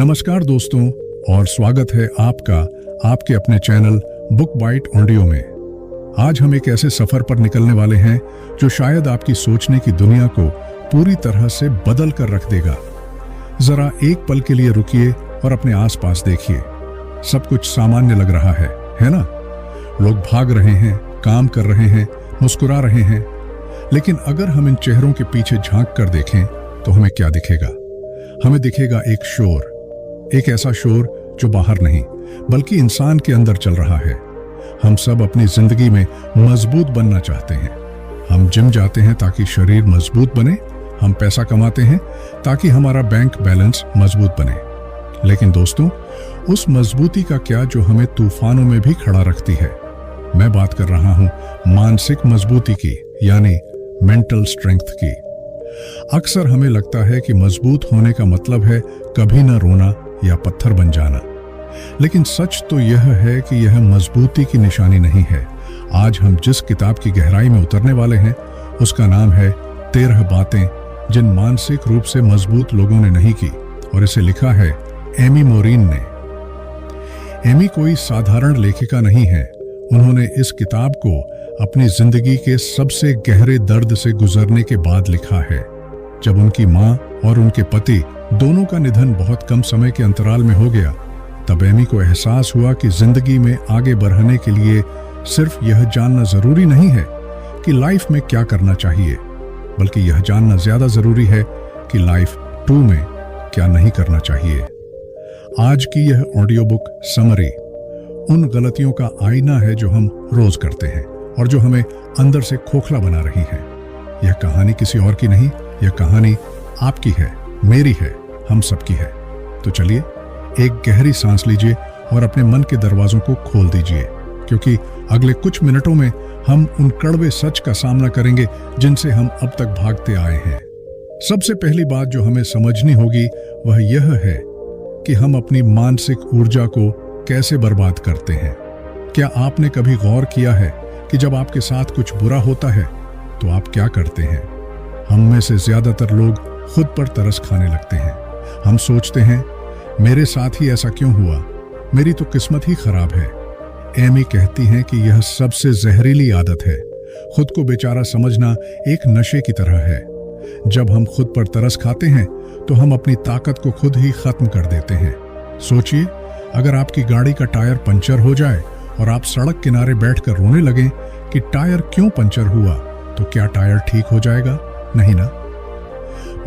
नमस्कार दोस्तों, और स्वागत है आपका आपके अपने चैनल बुक बाइट ऑडियो में। आज हम एक ऐसे सफर पर निकलने वाले हैं जो शायद आपकी सोचने की दुनिया को पूरी तरह से बदल कर रख देगा। जरा एक पल के लिए रुकिए और अपने आसपास देखिए। सब कुछ सामान्य लग रहा है ना? लोग भाग रहे हैं, काम कर रहे हैं, मुस्कुरा रहे हैं। लेकिन अगर हम इन चेहरों के पीछे झांक कर देखें तो हमें क्या दिखेगा? हमें दिखेगा एक शोर, एक ऐसा शोर जो बाहर नहीं बल्कि इंसान के अंदर चल रहा है। हम सब अपनी जिंदगी में मजबूत बनना चाहते हैं। हम जिम जाते हैं ताकि शरीर मजबूत बने, हम पैसा कमाते हैं ताकि हमारा बैंक बैलेंस मजबूत बने। लेकिन दोस्तों, उस मजबूती का क्या जो हमें तूफानों में भी खड़ा रखती है? मैं बात कर रहा हूं मानसिक मजबूती की, यानी मेंटल स्ट्रेंथ की। अक्सर हमें लगता है कि मजबूत होने का मतलब है कभी न रोना या पत्थर बन जाना। लेकिन सच तो यह है कि यह मजबूती की निशानी नहीं है। आज हम जिस किताब की गहराई में उतरने वाले हैं उसका नाम है 13 बातें जिन मानसिक रूप से मजबूत लोगों ने नहीं की, और इसे लिखा है एमी मोरीन ने। एमी कोई साधारण लेखिका नहीं है। उन्होंने इस किताब को अपनी जिंदगी के सबसे गहरे दर्द से गुजरने के बाद लिखा है। जब उनकी मां और उनके पति दोनों का निधन बहुत कम समय के अंतराल में हो गया, तब एमी को एहसास हुआ कि जिंदगी में आगे बढ़ने के लिए सिर्फ यह जानना जरूरी नहीं है कि लाइफ में क्या करना चाहिए, बल्कि यह जानना ज्यादा जरूरी है कि लाइफ 2 में क्या नहीं करना चाहिए। आज की यह ऑडियो बुक समरी उन गलतियों का आईना है जो हम रोज करते हैं और जो हमें अंदर से खोखला बना रही है। यह कहानी किसी और की नहीं, यह कहानी आपकी है, मेरी है, हम सबकी है। तो चलिए एक गहरी सांस लीजिए और अपने मन के दरवाजों को खोल दीजिए, क्योंकि अगले कुछ मिनटों में हम उन कड़वे सच का सामना करेंगे जिनसे हम अब तक भागते आए हैं। सबसे पहली बात जो हमें समझनी होगी वह यह है कि हम अपनी मानसिक ऊर्जा को कैसे बर्बाद करते हैं। क्या आपने कभी गौर किया है कि जब आपके साथ कुछ बुरा होता है तो आप क्या करते हैं? हम में से ज्यादातर लोग खुद पर तरस खाने लगते हैं। हम सोचते हैं, मेरे साथ ही ऐसा क्यों हुआ, मेरी तो किस्मत ही खराब है। एमी कहती हैं कि यह सबसे जहरीली आदत है। खुद को बेचारा समझना एक नशे की तरह है। जब हम खुद पर तरस खाते हैं तो हम अपनी ताकत को खुद ही खत्म कर देते हैं। सोचिए, अगर आपकी गाड़ी का टायर पंचर हो जाए और आप सड़क किनारे बैठकर रोने लगें कि टायर क्यों पंचर हुआ, तो क्या टायर ठीक हो जाएगा? नहीं ना।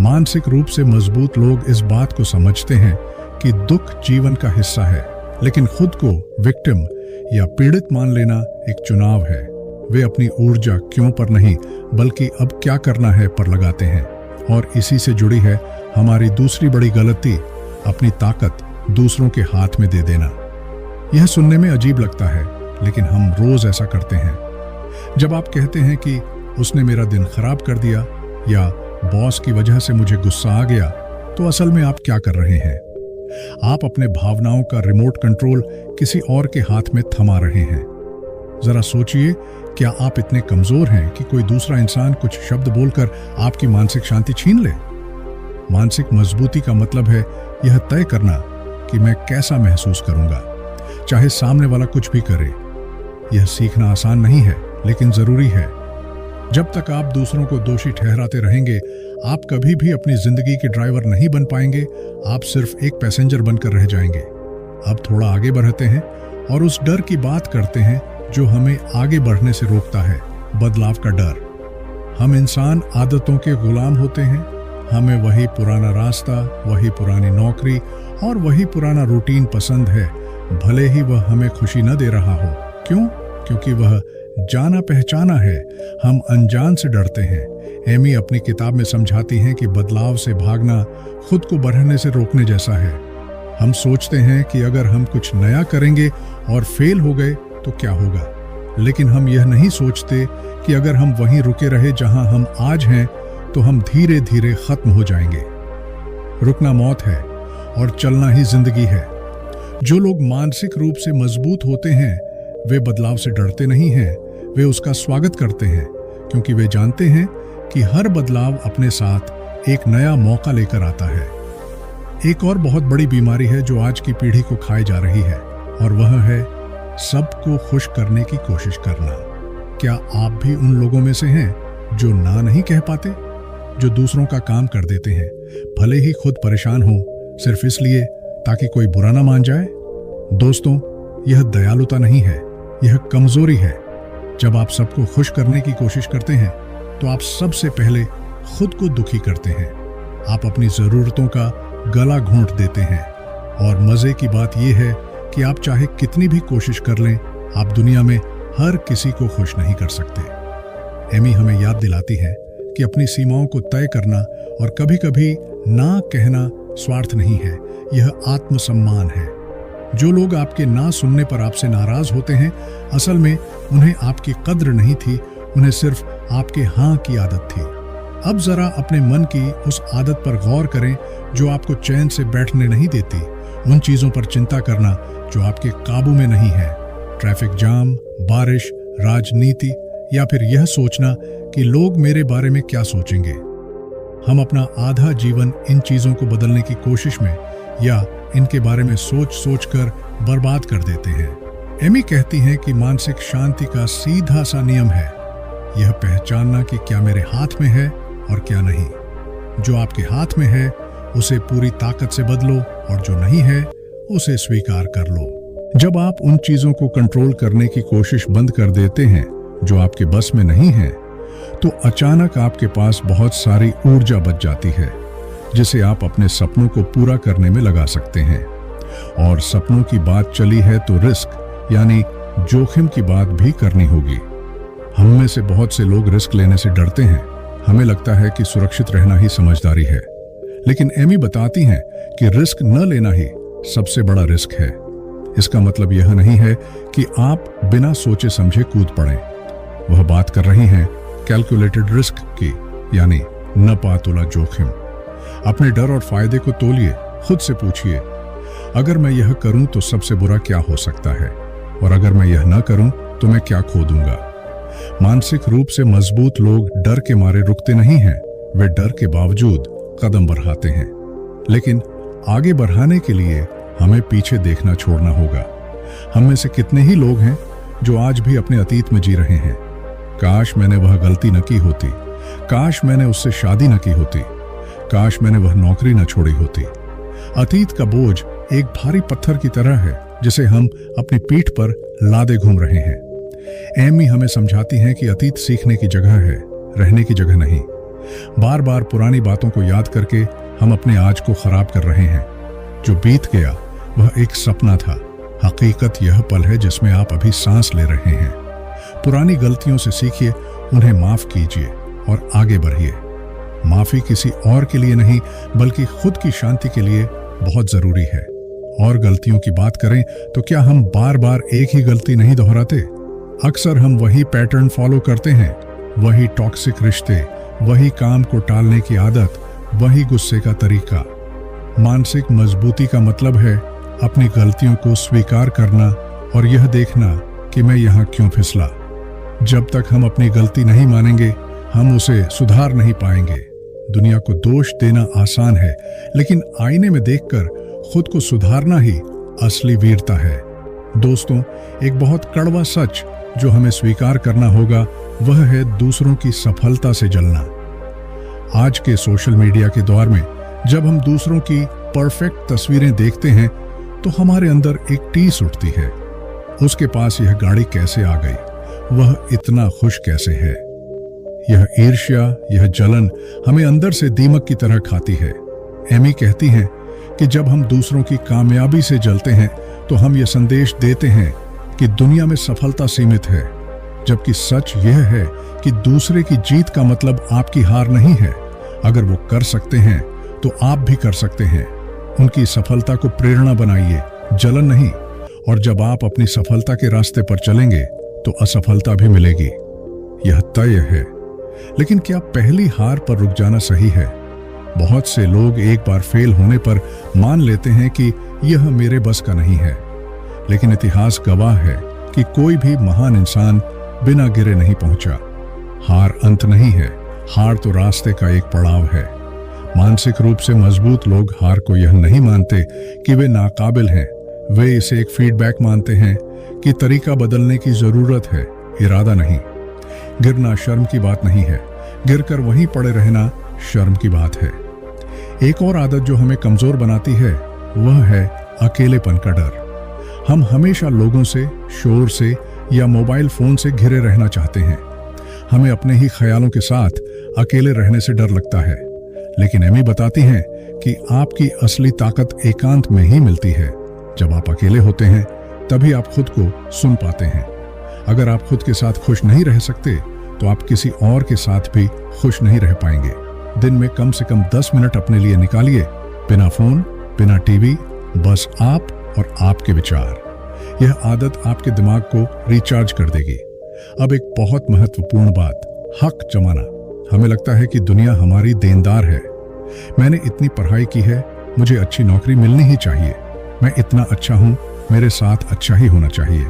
मानसिक रूप से मजबूत लोग इस बात को समझते हैं कि दुख जीवन का हिस्सा है, लेकिन खुद को विक्टिम या पीड़ित मान लेना एक चुनाव है। वे अपनी ऊर्जा क्यों पर नहीं बल्कि अब क्या करना है पर लगाते हैं। और इसी से जुड़ी है हमारी दूसरी बड़ी गलती, अपनी ताकत दूसरों के हाथ में दे देना। यह सुनने में अजीब लगता है, लेकिन हम रोज ऐसा करते हैं। जब आप कहते हैं कि उसने मेरा दिन खराब कर दिया या बॉस की वजह से मुझे गुस्सा आ गया, तो असल में आप क्या कर रहे हैं? आप अपने भावनाओं का रिमोट कंट्रोल किसी और के हाथ में थमा रहे हैं। जरा सोचिए, क्या आप इतने कमजोर हैं कि कोई दूसरा इंसान कुछ शब्द बोलकर आपकी मानसिक शांति छीन ले? मानसिक मजबूती का मतलब है यह तय करना कि मैं कैसा महसूस करूंगा, चाहे सामने वाला कुछ भी करे। यह सीखना आसान नहीं है, लेकिन जरूरी है। जब तक आप दूसरों को दोषी ठहराते रहेंगे, आप कभी भी अपनी जिंदगी के ड्राइवर नहीं बन पाएंगे। आप सिर्फ एक पैसेंजर बनकर रह जाएंगे। अब थोड़ा आगे बढ़ते हैं और उस डर की बात करते हैं जो हमें आगे बढ़ने से रोकता है, बदलाव का डर। हम इंसान आदतों के गुलाम होते हैं। हमें वही पुराना रास्ता, वही पुरानी नौकरी और वही पुराना रूटीन पसंद है, भले ही वह हमें खुशी न दे रहा हो। क्यों? क्योंकि वह जाना पहचाना है। हम अनजान से डरते हैं। एमी अपनी किताब में समझाती हैं कि बदलाव से भागना खुद को बढ़ने से रोकने जैसा है। हम सोचते हैं कि अगर हम कुछ नया करेंगे और फेल हो गए तो क्या होगा, लेकिन हम यह नहीं सोचते कि अगर हम वहीं रुके रहे जहां हम आज हैं तो हम धीरे धीरे खत्म हो जाएंगे। रुकना मौत है और चलना ही जिंदगी है। जो लोग मानसिक रूप से मजबूत होते हैं वे बदलाव से डरते नहीं हैं, वे उसका स्वागत करते हैं, क्योंकि वे जानते हैं कि हर बदलाव अपने साथ एक नया मौका लेकर आता है। एक और बहुत बड़ी बीमारी है जो आज की पीढ़ी को खाई जा रही है, और वह है सबको खुश करने की कोशिश करना। क्या आप भी उन लोगों में से हैं जो ना नहीं कह पाते, जो दूसरों का काम कर देते हैं, भले ही खुद परेशान हो, सिर्फ इसलिए ताकि कोई बुरा ना मान जाए? दोस्तों, यह दयालुता नहीं है, यह कमजोरी है। जब आप सबको खुश करने की कोशिश करते हैं तो आप सबसे पहले खुद को दुखी करते हैं। आप अपनी जरूरतों का गला घोंट देते हैं, और मजे की बात यह है कि आप चाहे कितनी भी कोशिश कर लें, आप दुनिया में हर किसी को खुश नहीं कर सकते। एमी हमें याद दिलाती है कि अपनी सीमाओं को तय करना और कभी कभी ना कहना स्वार्थ नहीं है, यह आत्मसम्मान है। जो लोग आपके ना सुनने पर आपसे नाराज होते हैं, असल में उन्हें आपकी कद्र नहीं थी, उन्हें सिर्फ आपके हाँ की आदत थी। अब जरा अपने मन की उस आदत पर गौर करें जो आपको चैन से बैठने नहीं देती, उन चीजों पर चिंता करना जो आपके काबू में नहीं है। ट्रैफिक जाम, बारिश, राजनीति, या फिर यह सोचना कि लोग मेरे बारे में क्या सोचेंगे। हम अपना आधा जीवन इन चीजों को बदलने की कोशिश में या इनके बारे में सोच सोच कर बर्बाद कर देते हैं। एमी कहती हैं कि मानसिक शांति का सीधा सा नियम है यह पहचानना कि क्या मेरे हाथ में है और क्या नहीं। जो आपके हाथ में है उसे पूरी ताकत से बदलो, और जो नहीं है उसे स्वीकार कर लो। जब आप उन चीजों को कंट्रोल करने की कोशिश बंद कर देते हैं जो आपके बस में नहीं है, तो अचानक आपके पास बहुत सारी ऊर्जा बच जाती है जिसे आप अपने सपनों को पूरा करने में लगा सकते हैं। और सपनों की बात चली है तो रिस्क यानी जोखिम की बात भी करनी होगी। हम में से बहुत से लोग रिस्क लेने से डरते हैं। हमें लगता है कि सुरक्षित रहना ही समझदारी है, लेकिन एमी बताती हैं कि रिस्क न लेना ही सबसे बड़ा रिस्क है। इसका मतलब यह नहीं है कि आप बिना सोचे समझे कूद पड़ें। वह बात कर रही हैं कैलकुलेटेड रिस्क की, यानी न पातुला जोखिम। अपने डर और फायदे को तोलिए, खुद से पूछिए, अगर मैं यह करूं तो सबसे बुरा क्या हो सकता है, और अगर मैं यह न करूं तो मैं क्या खो दूंगा। मानसिक रूप से मजबूत लोग डर के मारे रुकते नहीं हैं, वे डर के बावजूद कदम बढ़ाते हैं। लेकिन आगे बढ़ाने के लिए हमें पीछे देखना छोड़ना होगा। हम में से कितने ही लोग हैं जो आज भी अपने अतीत में जी रहे हैं। काश मैंने वह गलती न की होती, काश मैंने उससे शादी न की होती, काश मैंने वह नौकरी न छोड़ी होती। अतीत का बोझ एक भारी पत्थर की तरह है जिसे हम अपनी पीठ पर लादे घूम रहे हैं। एमी हमें समझाती हैं कि अतीत सीखने की जगह है, रहने की जगह नहीं। बार बार पुरानी बातों को याद करके हम अपने आज को खराब कर रहे हैं। जो बीत गया वह एक सपना था, हकीकत यह पल है जिसमें आप अभी सांस ले रहे हैं। पुरानी गलतियों से सीखिए, उन्हें माफ कीजिए और आगे बढ़िए। माफी किसी और के लिए नहीं बल्कि खुद की शांति के लिए बहुत जरूरी है। और गलतियों की बात करें तो क्या हम बार बार एक ही गलती नहीं दोहराते? अक्सर हम वही पैटर्न फॉलो करते हैं, वही टॉक्सिक रिश्ते, वही काम को टालने की आदत, वही गुस्से का तरीका। मानसिक मजबूती का मतलब है अपनी गलतियों को स्वीकार करना और यह देखना कि मैं यहाँ क्यों फिसला। जब तक हम अपनी गलती नहीं मानेंगे, हम उसे सुधार नहीं पाएंगे। दुनिया को दोष देना आसान है, लेकिन आईने में देखकर खुद को सुधारना ही असली वीरता है। दोस्तों, एक बहुत कड़वा सच जो हमें स्वीकार करना होगा वह है दूसरों की सफलता से जलना। आज के सोशल मीडिया के दौर में जब हम दूसरों की परफेक्ट तस्वीरें देखते हैं तो हमारे अंदर एक टीस उठती है, उसके पास यह गाड़ी कैसे आ गई, वह इतना खुश कैसे है। यह ईर्ष्या, यह जलन हमें अंदर से दीमक की तरह खाती है। एमी कहती हैं कि जब हम दूसरों की कामयाबी से जलते हैं तो हम यह संदेश देते हैं कि दुनिया में सफलता सीमित है, जबकि सच यह है कि दूसरे की जीत का मतलब आपकी हार नहीं है। अगर वो कर सकते हैं तो आप भी कर सकते हैं। उनकी सफलता को प्रेरणा बनाइए, जलन नहीं। और जब आप अपनी सफलता के रास्ते पर चलेंगे तो असफलता भी मिलेगी, यह तय है। लेकिन क्या पहली हार पर रुक जाना सही है? बहुत से लोग एक बार फेल होने पर मान लेते हैं कि यह मेरे बस का नहीं है, लेकिन इतिहास गवाह है कि कोई भी महान इंसान बिना गिरे नहीं पहुंचा। हार अंत नहीं है, हार तो रास्ते का एक पड़ाव है। मानसिक रूप से मजबूत लोग हार को यह नहीं मानते कि वे नाकाबिल हैं, वे इसे एक फीडबैक मानते हैं कि तरीका बदलने की जरूरत है, इरादा नहीं। गिरना शर्म की बात नहीं है, गिरकर वहीं पड़े रहना शर्म की बात है। एक और आदत जो हमें कमजोर बनाती है वह है अकेलेपन का डर। हम हमेशा लोगों से, शोर से या मोबाइल फोन से घिरे रहना चाहते हैं। हमें अपने ही ख्यालों के साथ अकेले रहने से डर लगता है, लेकिन एमी बताती हैं कि आपकी असली ताकत एकांत में ही मिलती है। जब आप अकेले होते हैं तभी आप खुद को सुन पाते हैं। अगर आप खुद के साथ खुश नहीं रह सकते तो आप किसी और के साथ भी खुश नहीं रह पाएंगे। दिन में कम से कम 10 मिनट अपने लिए निकालिए, बिना फोन, बिना टीवी, बस आप और आपके विचार। यह आदत आपके दिमाग को रिचार्ज कर देगी। अब एक बहुत महत्वपूर्ण बात, हक जमाना। हमें लगता है कि दुनिया हमारी देनदार है। मैंने इतनी पढ़ाई की है, मुझे अच्छी नौकरी मिलनी ही चाहिए। मैं इतना अच्छा हूं, मेरे साथ अच्छा ही होना चाहिए।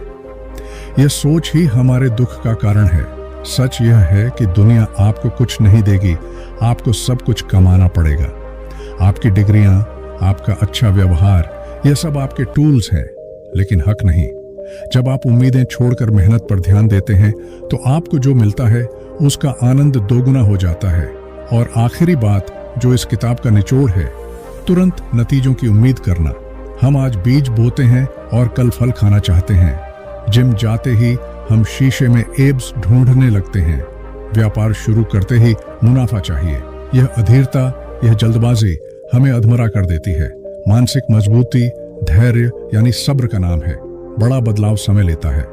यह सोच ही हमारे दुख का कारण है। सच यह है कि दुनिया आपको कुछ नहीं देगी, आपको सब कुछ कमाना पड़ेगा। आपकी डिग्रियां, आपका अच्छा व्यवहार, यह सब आपके टूल्स हैं, लेकिन हक नहीं। जब आप उम्मीदें छोड़कर मेहनत पर ध्यान देते हैं तो आपको जो मिलता है उसका आनंद दोगुना हो जाता है। और आखिरी बात जो इस किताब का निचोड़ है, तुरंत नतीजों की उम्मीद करना। हम आज बीज बोते हैं और कल फल खाना चाहते हैं। जिम जाते ही हम शीशे में एब्स ढूंढने लगते हैं। व्यापार शुरू करते ही मुनाफा चाहिए। यह अधीरता, यह जल्दबाजी हमें अधमरा कर देती है। मानसिक मजबूती धैर्य यानी सब्र का नाम है। बड़ा बदलाव समय लेता है।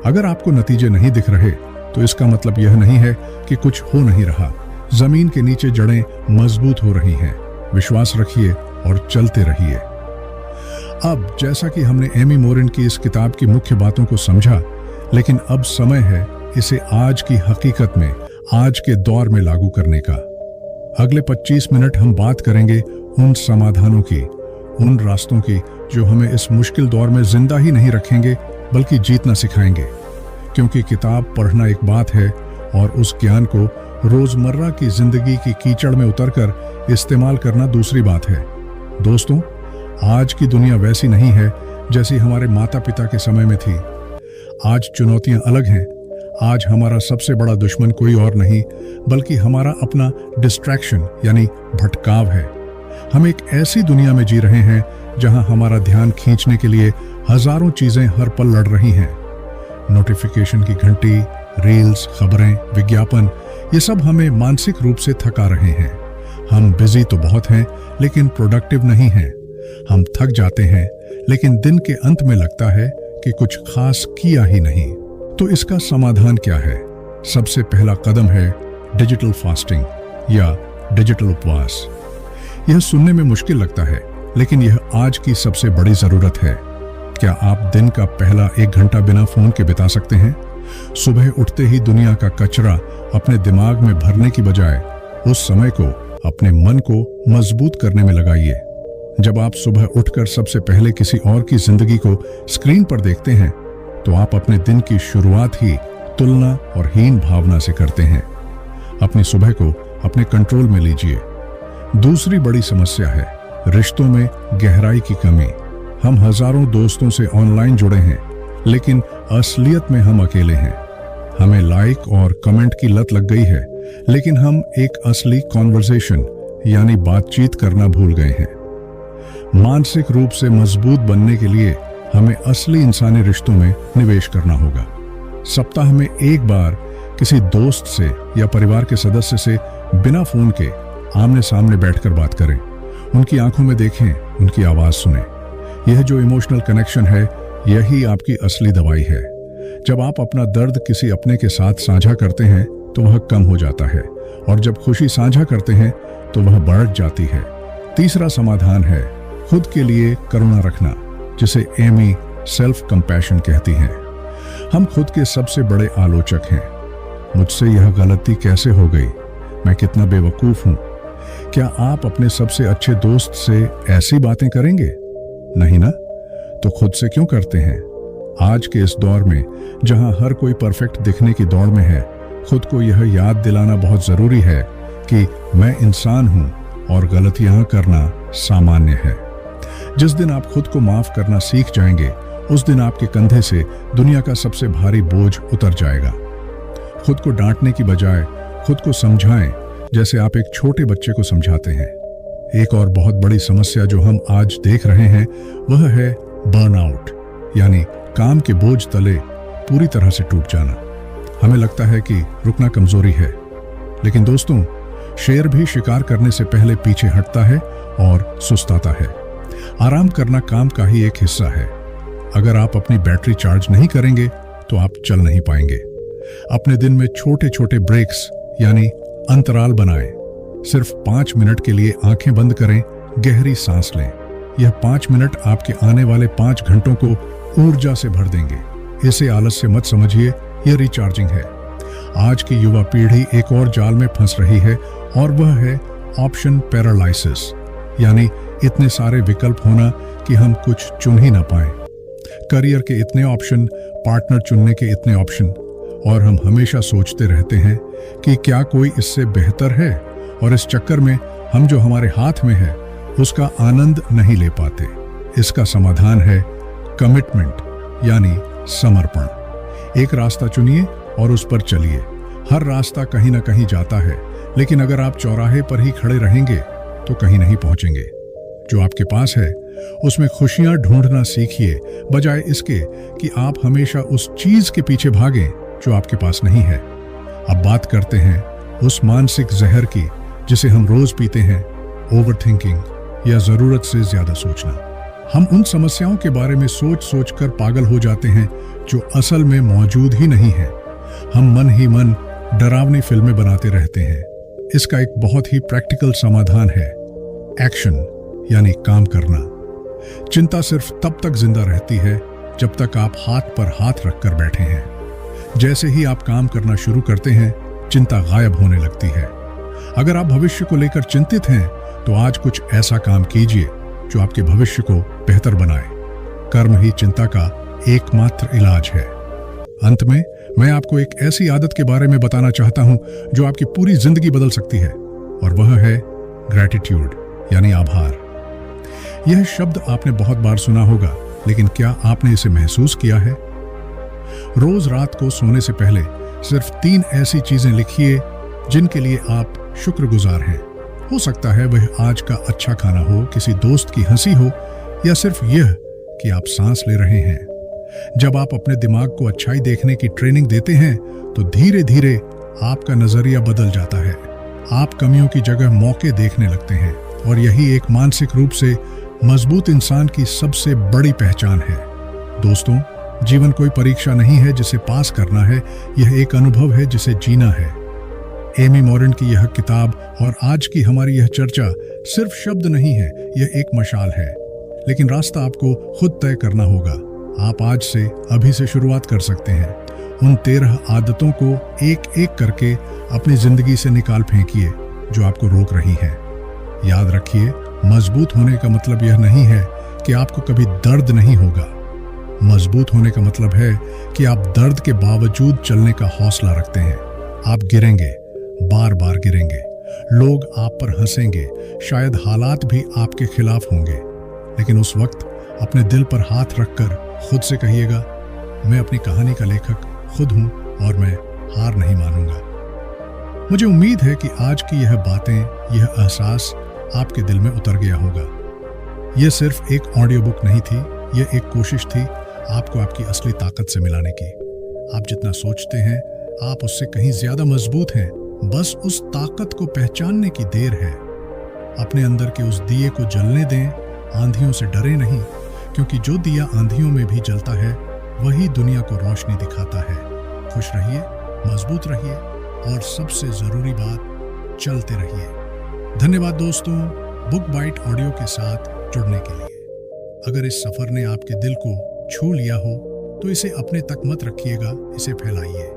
अगर आपको नतीजे नहीं दिख रहे तो इसका मतलब यह नहीं है कि कुछ हो नहीं रहा। जमीन के नीचे जड़ें मजबूत हो रही हैं। विश्वास रखिए और चलते रहिए। अब जैसा कि हमने एमी मोरिन की इस किताब की मुख्य बातों को समझा, लेकिन अब समय है इसे आज की हकीकत में, आज के दौर में लागू करने का। अगले 25 मिनट हम बात करेंगे उन समाधानों की, उन रास्तों की जो हमें इस मुश्किल दौर में जिंदा ही नहीं रखेंगे बल्कि जीतना सिखाएंगे। क्योंकि किताब पढ़ना एक बात है और उस ज्ञान को रोजमर्रा की जिंदगी की कीचड़ में उतरकर इस्तेमाल करना दूसरी बात है। दोस्तों, आज की दुनिया वैसी नहीं है जैसी हमारे माता पिता के समय में थी। आज चुनौतियां अलग हैं। आज हमारा सबसे बड़ा दुश्मन कोई और नहीं बल्कि हमारा अपना डिस्ट्रैक्शन यानी भटकाव है। हम एक ऐसी दुनिया में जी रहे हैं जहां हमारा ध्यान खींचने के लिए हजारों चीजें हर पल लड़ रही हैं। नोटिफिकेशन की घंटी, रील्स, खबरें, विज्ञापन, ये सब हमें मानसिक रूप से थका रहे हैं। हम बिजी तो बहुत हैं लेकिन प्रोडक्टिव नहीं हैं। हम थक जाते हैं लेकिन दिन के अंत में लगता है कि कुछ खास किया ही नहीं। तो इसका समाधान क्या है? सबसे पहला कदम है डिजिटल फास्टिंग या डिजिटल उपवास। यह सुनने में मुश्किल लगता है लेकिन यह आज की सबसे बड़ी जरूरत है। क्या आप दिन का पहला 1 घंटा बिना फोन के बिता सकते हैं? सुबह उठते ही दुनिया का कचरा अपने दिमाग में भरने की बजाय उस समय को अपने मन को मजबूत करने में लगाइए। जब आप सुबह उठकर सबसे पहले किसी और की जिंदगी को स्क्रीन पर देखते हैं तो आप अपने दिन की शुरुआत ही तुलना और हीन भावना से करते हैं। अपनी सुबह को अपने कंट्रोल में लीजिए। दूसरी बड़ी समस्या है रिश्तों में गहराई की कमी। हम हजारों दोस्तों से ऑनलाइन जुड़े हैं लेकिन असलियत में हम अकेले हैं। हमें लाइक और कमेंट की लत लग गई है लेकिन हम एक असली कॉन्वर्सेशन यानी बातचीत करना भूल गए हैं। मानसिक रूप से मजबूत बनने के लिए हमें असली इंसानी रिश्तों में निवेश करना होगा। सप्ताह में एक बार किसी दोस्त से या परिवार के सदस्य से बिना फोन के आमने सामने बैठकर बात करें। उनकी आंखों में देखें, उनकी आवाज सुनें। यह जो इमोशनल कनेक्शन है, यही आपकी असली दवाई है। जब आप अपना दर्द किसी अपने के साथ साझा करते हैं तो वह कम हो जाता है और जब खुशी साझा करते हैं तो वह बढ़ जाती है। तीसरा समाधान है खुद के लिए करुणा रखना, जिसे एमी सेल्फ कंपैशन कहती हैं। हम खुद के सबसे बड़े आलोचक हैं। मुझसे यह गलती कैसे हो गई? मैं कितना बेवकूफ हूं? क्या आप अपने सबसे अच्छे दोस्त से ऐसी बातें करेंगे? नहीं ना? तो खुद से क्यों करते हैं? आज के इस दौर में जहां हर कोई परफेक्ट दिखने की दौड़ में है, खुद को यह याद दिलाना बहुत जरूरी है कि मैं इंसान हूं और गलतियां करना सामान्य है। जिस दिन आप खुद को माफ करना सीख जाएंगे, उस दिन आपके कंधे से दुनिया का सबसे भारी बोझ उतर जाएगा। खुद को डांटने की बजाय खुद को समझाएं जैसे आप एक छोटे बच्चे को समझाते हैं। एक और बहुत बड़ी समस्या जो हम आज देख रहे हैं वह है बर्नआउट, यानी काम के बोझ तले पूरी तरह से टूट जाना। हमें लगता है कि रुकना कमजोरी है, लेकिन दोस्तों, शेर भी शिकार करने से पहले पीछे हटता है और सुस्ताता है। आराम करना काम का ही एक हिस्सा है। अगर आप अपनी बैटरी चार्ज नहीं करेंगे तो आप चल नहीं पाएंगे। अपने दिन में छोटे छोटे ब्रेक्स यानी अंतराल बनाएं। सिर्फ 5 मिनट के लिए आंखें बंद करें, गहरी सांस लें। यह 5 मिनट आपके आने वाले 5 घंटों को ऊर्जा से भर देंगे। इसे आलस्य मत समझिए, यह रिचार्जिंग है। आज की युवा पीढ़ी एक और जाल में फंस रही है और वह है ऑप्शन पैरालाइसिस, यानी इतने सारे विकल्प होना कि हम कुछ चुन ही ना पाएं। करियर के इतने ऑप्शन, पार्टनर चुनने के इतने ऑप्शन, और हम हमेशा सोचते रहते हैं कि क्या कोई इससे बेहतर है, और इस चक्कर में हम जो हमारे हाथ में है उसका आनंद नहीं ले पाते। इसका समाधान है कमिटमेंट, यानी समर्पण। एक रास्ता चुनिए और उस पर चलिए। हर रास्ता कहीं ना कहीं जाता है, लेकिन अगर आप चौराहे पर ही खड़े रहेंगे तो कहीं नहीं पहुंचेंगे। जो आपके पास है उसमें खुशियां ढूंढना सीखिए, बजाय इसके कि आप हमेशा उस चीज के पीछे भागें जो आपके पास नहीं है। अब बात करते हैं उस मानसिक जहर की जिसे हम रोज पीते हैं, ओवरथिंकिंग या जरूरत से ज्यादा सोचना। हम उन समस्याओं के बारे में सोच सोच कर पागल हो जाते हैं जो असल में मौजूद ही नहीं है। हम मन ही मन डरावनी फिल्में बनाते रहते हैं। इसका एक बहुत ही प्रैक्टिकल समाधान है, एक्शन, यानी काम करना। चिंता सिर्फ तब तक जिंदा रहती है जब तक आप हाथ पर हाथ रखकर बैठे हैं। जैसे ही आप काम करना शुरू करते हैं, चिंता गायब होने लगती है। अगर आप भविष्य को लेकर चिंतित हैं तो आज कुछ ऐसा काम कीजिए जो आपके भविष्य को बेहतर बनाए। कर्म ही चिंता का एकमात्र इलाज है। अंत में मैं आपको एक ऐसी आदत के बारे में बताना चाहता हूं जो आपकी पूरी जिंदगी बदल सकती है, और वह है ग्रैटिट्यूड, यानी आभार। यह शब्द आपने बहुत बार सुना होगा, लेकिन क्या आपने इसे महसूस किया है? रोज रात को सोने से पहले सिर्फ 3 ऐसी चीजें लिखिए जिनके लिए आप शुक्रगुजार हैं। हो सकता है वह आज का अच्छा खाना हो, किसी दोस्त की हंसी हो, या सिर्फ यह कि आप सांस ले रहे हैं। जब आप अपने दिमाग को अच्छाई देखने की ट्रेनिंग देते हैं तो धीरे धीरे आपका नजरिया बदल जाता है। आप कमियों की जगह मौके देखने लगते हैं, और यही एक मानसिक रूप से मजबूत इंसान की सबसे बड़ी पहचान है। दोस्तों, जीवन कोई परीक्षा नहीं है जिसे पास करना है, यह एक अनुभव है जिसे जीना है। एमी मोरेन की यह किताब और आज की हमारी यह चर्चा सिर्फ शब्द नहीं है, यह एक मशाल है, लेकिन रास्ता आपको खुद तय करना होगा। आप आज से, अभी से शुरुआत कर सकते हैं। उन 13 आदतों को एक एक करके अपनी जिंदगी से निकाल फेंकिए जो आपको रोक रही हैं। याद रखिए, मजबूत होने का मतलब यह नहीं है कि आपको कभी दर्द नहीं होगा। मजबूत होने का मतलब है कि आप दर्द के बावजूद चलने का हौसला रखते हैं। आप गिरेंगे, बार बार गिरेंगे, लोग आप पर हंसेंगे, शायद हालात भी आपके खिलाफ होंगे, लेकिन उस वक्त अपने दिल पर हाथ रखकर खुद से कहिएगा, मैं अपनी कहानी का लेखक खुद हूं और मैं हार नहीं मानूंगा। मुझे उम्मीद है कि आज की यह बातें, यह एहसास आपके दिल में उतर गया होगा। यह सिर्फ एक ऑडियो बुक नहीं थी, यह एक कोशिश थी आपको आपकी असली ताकत से मिलाने की। आप जितना सोचते हैं आप उससे कहीं ज्यादा मजबूत हैं, बस उस ताकत को पहचानने की देर है। अपने अंदर के उस दिए को जलने दें, आंधियों से डरे नहीं, क्योंकि जो दिया आंधियों में भी जलता है वही दुनिया को रोशनी दिखाता है। खुश रहिए, मजबूत रहिए, और सबसे जरूरी बात, चलते रहिए। धन्यवाद दोस्तों, बुक बाइट ऑडियो के साथ जुड़ने के लिए। अगर इस सफर ने आपके दिल को छू लिया हो तो इसे अपने तक मत रखिएगा, इसे फैलाइए,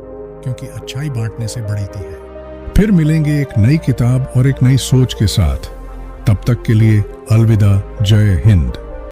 क्योंकि अच्छाई बांटने से बढ़ती है। फिर मिलेंगे एक नई किताब और एक नई सोच के साथ। तब तक के लिए अलविदा, जय हिंद।